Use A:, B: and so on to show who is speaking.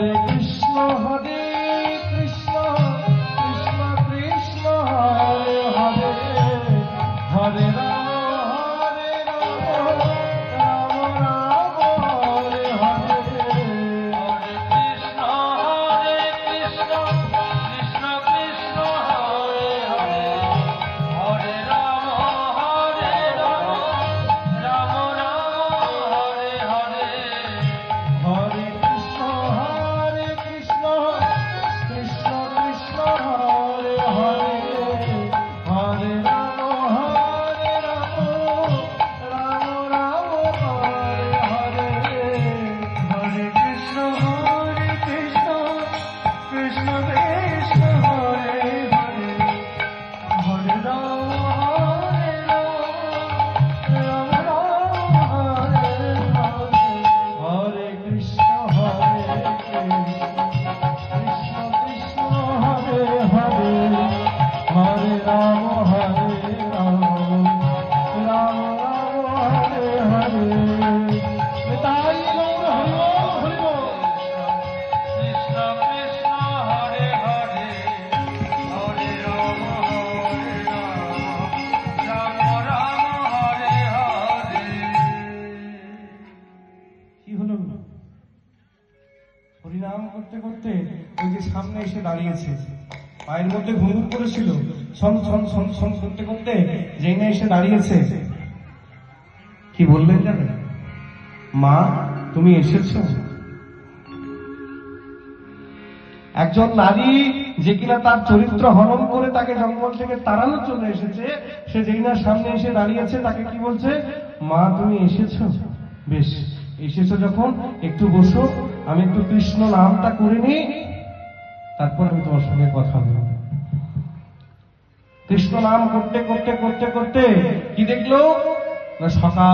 A: হরে কৃষ্ণ কৃষ্ণ কৃষ্ণ হরে হরে, হরে রাম রাম রাম হরে হরে।
B: হরে কৃষ্ণ কৃষ্ণ কৃষ্ণ হরে হরে, হরে রাম রাম রাম হরে হরে।
A: হরে কৃষ্ণ কৃষ্ণ কৃষ্ণ হরে হরে, হরে রাম রাম রাম হরে হরে।
B: হরে কৃষ্ণ কৃষ্ণ কৃষ্ণ হরে হরে, হরে রাম রাম রাম হরে হরে।
A: হরে কৃষ্ণ কৃষ্ণ কৃষ্ণ হরে হরে, হরে রাম রাম রাম হরে হরে। তাই গৌর হরি বল, হরি বল।
B: কৃষ্ণ কৃষ্ণ হরে হরে, হরে রাম রাম রাম হরে হরে।
A: কি হলো? হরিনাম করতে করতে ওই যে সামনে এসে দাঁড়িয়েছে, পায়ের মধ্যে ঘুঙুর করেছিল, ছন ছন ছন ছন করতে করতে যেই না এসে দাঁড়িয়েছে, কি বললেন জানেন? মা, তুমি এসেছো। একজন নারী যে কিনা তার চরিত্র হরণ করে তাকে জঙ্গল থেকে তাড়ানো চলে এসেছে, সে যেই না সামনে এসে দাঁড়িয়েছে তাকে কি বলছে? মা, তুমি এসেছো। বেশ, এসেছো যখন একটু বসো, আমি একটু কৃষ্ণ নামটা করে নিই, তারপর আমি তোমার সঙ্গে কথা বলবো। কৃষ্ণ নাম করতে করতে করতে করতে কি দেখলো না, সকাল